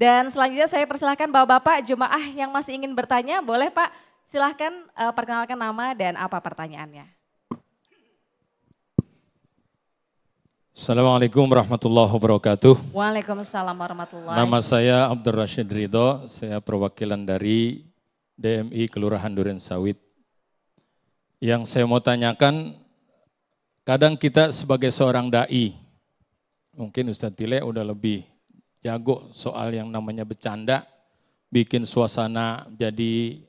Dan selanjutnya saya persilahkan Bapak-Bapak jemaah yang masih ingin bertanya, boleh Pak silahkan perkenalkan nama dan apa pertanyaannya. Assalamualaikum warahmatullahi wabarakatuh. Waalaikumsalam warahmatullahi Nama wabarakatuh. saya Abdur Rashid Ridho, saya perwakilan dari DMI Kelurahan Duren Sawit. Yang saya mau tanyakan, kadang kita sebagai seorang da'i, mungkin Ustadz Tile udah lebih jago soal yang namanya bercanda, bikin suasana jadi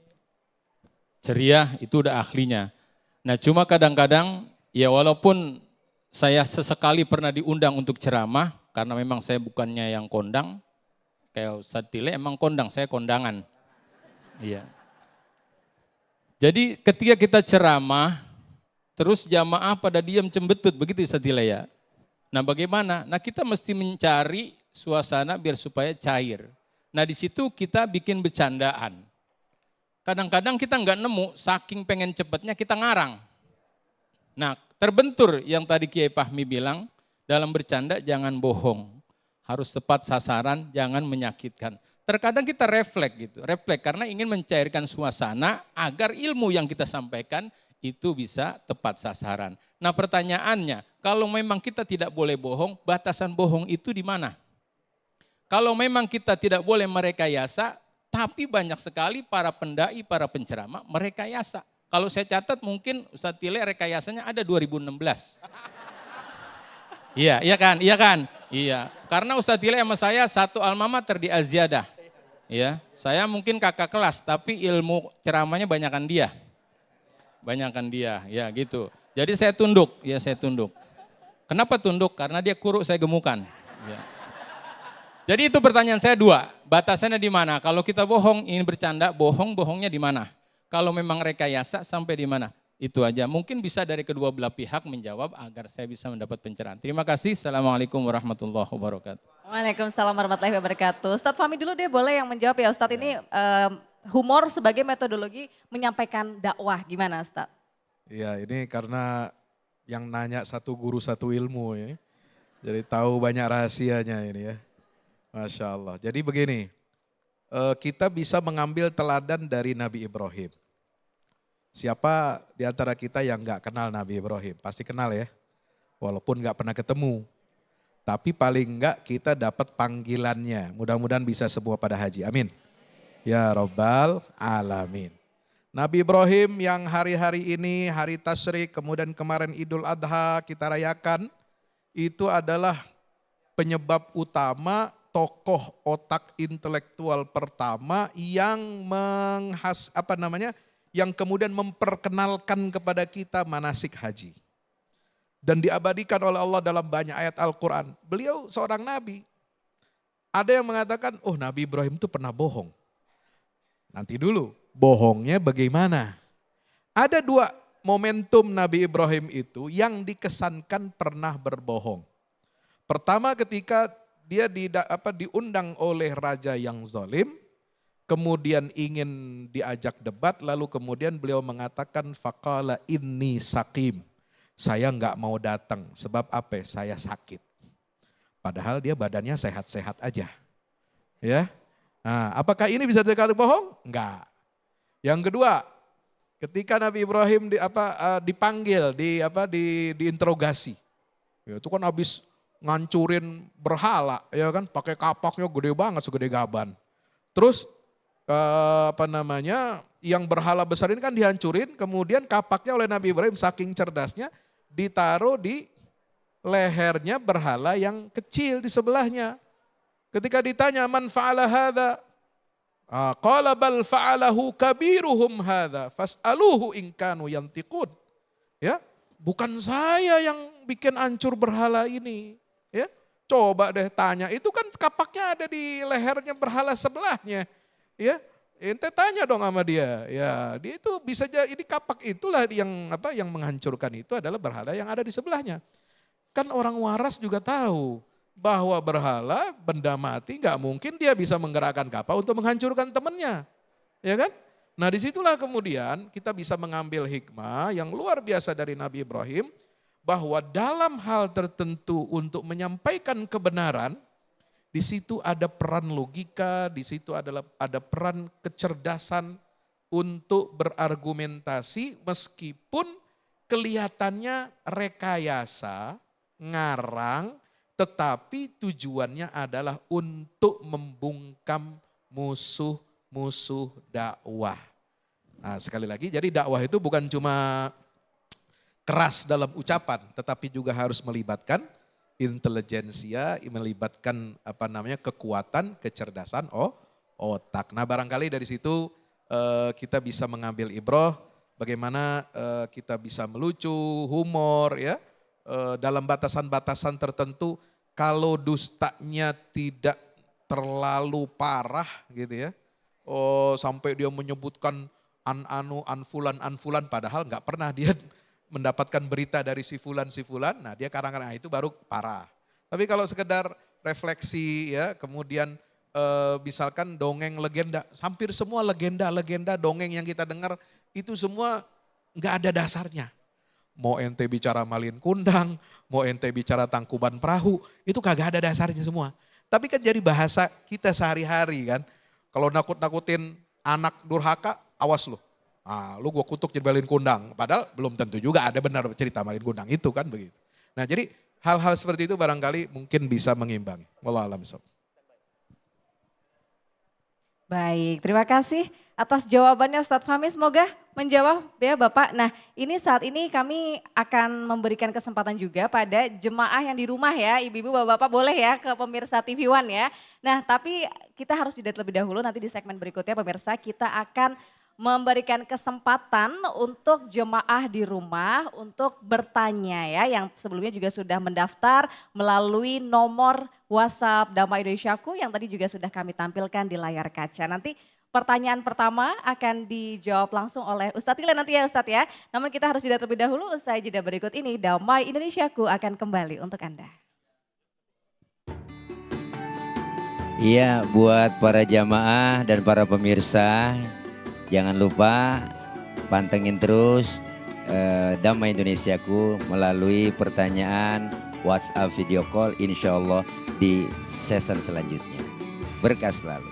ceria, itu udah ahlinya. Nah cuma kadang-kadang, ya walaupun saya sesekali pernah diundang untuk ceramah, karena memang saya bukannya yang kondang, kayak Ustadz Tile emang kondang, saya kondangan. Iya. Jadi ketika kita ceramah, terus jamaah pada diam cembetut, begitu Ustadz Tile ya. Nah bagaimana? Nah kita mesti mencari suasana biar supaya cair. Nah di situ kita bikin bercandaan. Kadang-kadang kita nggak nemu, saking pengen cepatnya kita ngarang. Nah terbentur yang tadi Kiai Fahmi bilang, dalam bercanda jangan bohong. Harus tepat sasaran, jangan menyakitkan. Terkadang kita refleks karena ingin mencairkan suasana agar ilmu yang kita sampaikan itu bisa tepat sasaran. Nah pertanyaannya, kalau memang kita tidak boleh bohong, batasan bohong itu di mana? Kalau memang kita tidak boleh merekayasa, tapi banyak sekali para pendai, para penceramah merekayasa. Kalau saya catat mungkin Ustadz Tile rekayasanya ada 2016. Iya kan? Iya. Karena Ustadz Tile sama saya satu alma mater di Aziyadah. Ya, saya mungkin kakak kelas, tapi ilmu ceramahnya banyakan dia. Ya gitu. Jadi saya tunduk. Kenapa tunduk? Karena dia kurus, saya gemukan. Ya. Jadi itu pertanyaan saya dua, batasannya di mana? Kalau kita bohong, ingin bercanda, bohongnya di mana? Kalau memang rekayasa sampai di mana? Itu aja. Mungkin bisa dari kedua belah pihak menjawab agar saya bisa mendapat pencerahan. Terima kasih. Assalamualaikum warahmatullahi wabarakatuh. Waalaikumsalam warahmatullahi wabarakatuh. Ustadz Fahmi dulu deh boleh yang menjawab ya Ustadz ini humor sebagai metodologi menyampaikan dakwah. Gimana Ustadz? Iya ini karena yang nanya satu guru satu ilmu ya. Jadi tahu banyak rahasianya ini ya. Masya Allah. Jadi begini, kita bisa mengambil teladan dari Nabi Ibrahim. Siapa di antara kita yang nggak kenal Nabi Ibrahim? Pasti kenal ya, walaupun nggak pernah ketemu. Tapi paling nggak kita dapat panggilannya. Mudah-mudahan bisa sebuah pada haji. Amin. Ya Rabbal Alamin. Nabi Ibrahim yang hari-hari ini, hari Tasyrik, kemudian kemarin Idul Adha kita rayakan, itu adalah penyebab utama tokoh otak intelektual pertama yang yang kemudian memperkenalkan kepada kita manasik haji. Dan diabadikan oleh Allah dalam banyak ayat Al-Quran. Beliau seorang nabi. Ada yang mengatakan, oh Nabi Ibrahim itu pernah bohong. Nanti dulu, bohongnya bagaimana? Ada dua momentum Nabi Ibrahim itu yang dikesankan pernah berbohong. Pertama ketika dia diundang oleh raja yang zalim, kemudian ingin diajak debat, lalu kemudian beliau mengatakan faqala inni saqim. Saya enggak mau datang, sebab apa? Saya sakit. Padahal dia badannya sehat-sehat aja. Ya. Nah, apakah ini bisa dikatakan bohong? Enggak. Yang kedua, ketika Nabi Ibrahim dipanggil, diinterogasi. Ya, itu kan habis ngancurin berhala, ya kan, pakai kapaknya gede banget, segede gaban. Terus yang berhala besar ini kan dihancurin, kemudian kapaknya oleh Nabi Ibrahim saking cerdasnya ditaruh di lehernya berhala yang kecil di sebelahnya. Ketika ditanya man fa'ala hadza? Qala bal fa'alahu kabiruhum hadza fas'aluhu in kanu yantiqun. Ya, bukan saya yang bikin hancur berhala ini. Ya, coba deh tanya, itu kan kapaknya ada di lehernya berhala sebelahnya. Ya, ente tanya dong sama dia. Ya, dia itu bisa jadi ini kapak itulah yang menghancurkan itu adalah berhala yang ada di sebelahnya. Kan orang waras juga tahu bahwa berhala benda mati nggak mungkin dia bisa menggerakkan kapal untuk menghancurkan temannya, ya kan? Nah disitulah kemudian kita bisa mengambil hikmah yang luar biasa dari Nabi Ibrahim bahwa dalam hal tertentu untuk menyampaikan kebenaran, di situ ada peran logika, di situ ada peran kecerdasan untuk berargumentasi meskipun kelihatannya rekayasa, ngarang, tetapi tujuannya adalah untuk membungkam musuh-musuh dakwah. Nah, sekali lagi, jadi dakwah itu bukan cuma keras dalam ucapan, tetapi juga harus melibatkan intelijensia, melibatkan kekuatan, kecerdasan otak. Nah, barangkali dari situ kita bisa mengambil ibrah bagaimana kita bisa melucu, humor ya, dalam batasan-batasan tertentu kalau dustanya tidak terlalu parah gitu ya. Oh, sampai dia menyebutkan anfulan padahal nggak pernah dia mendapatkan berita dari si fulan, nah dia kadang-kadang itu baru parah. Tapi kalau sekedar refleksi ya, kemudian misalkan dongeng legenda, hampir semua legenda dongeng yang kita dengar itu semua nggak ada dasarnya. Mau ente bicara Malin Kundang, mau ente bicara Tangkuban Perahu, itu kagak ada dasarnya semua. Tapi kan jadi bahasa kita sehari-hari kan. Kalau nakut-nakutin anak durhaka, awas lu. Lu gua kutuk jadi Malin Kundang. Padahal belum tentu juga ada benar cerita Malin Kundang itu kan begitu. Nah jadi hal-hal seperti itu barangkali mungkin bisa mengimbangi. Wallahu a'lam bishawab. Baik, terima kasih atas jawabannya Ustadz Fahmi. Semoga menjawab ya Bapak. Nah ini saat ini kami akan memberikan kesempatan juga pada jemaah yang di rumah ya. Ibu-ibu, bapak-bapak boleh ya ke pemirsa TV One ya. Nah tapi kita harus jeda terlebih dahulu, nanti di segmen berikutnya pemirsa kita akan memberikan kesempatan untuk jemaah di rumah untuk bertanya ya, yang sebelumnya juga sudah mendaftar melalui nomor WhatsApp Damai Indonesiaku yang tadi juga sudah kami tampilkan di layar kaca. Nanti pertanyaan pertama akan dijawab langsung oleh Ustadz Ile nanti ya Ustadz ya. Namun kita harus jeda terlebih dahulu, usai jeda berikut ini Damai Indonesiaku akan kembali untuk Anda. Iya, buat para jamaah dan para pemirsa, jangan lupa pantengin terus Damai Indonesiaku melalui pertanyaan WhatsApp video call insya Allah di season selanjutnya. Berkah selalu.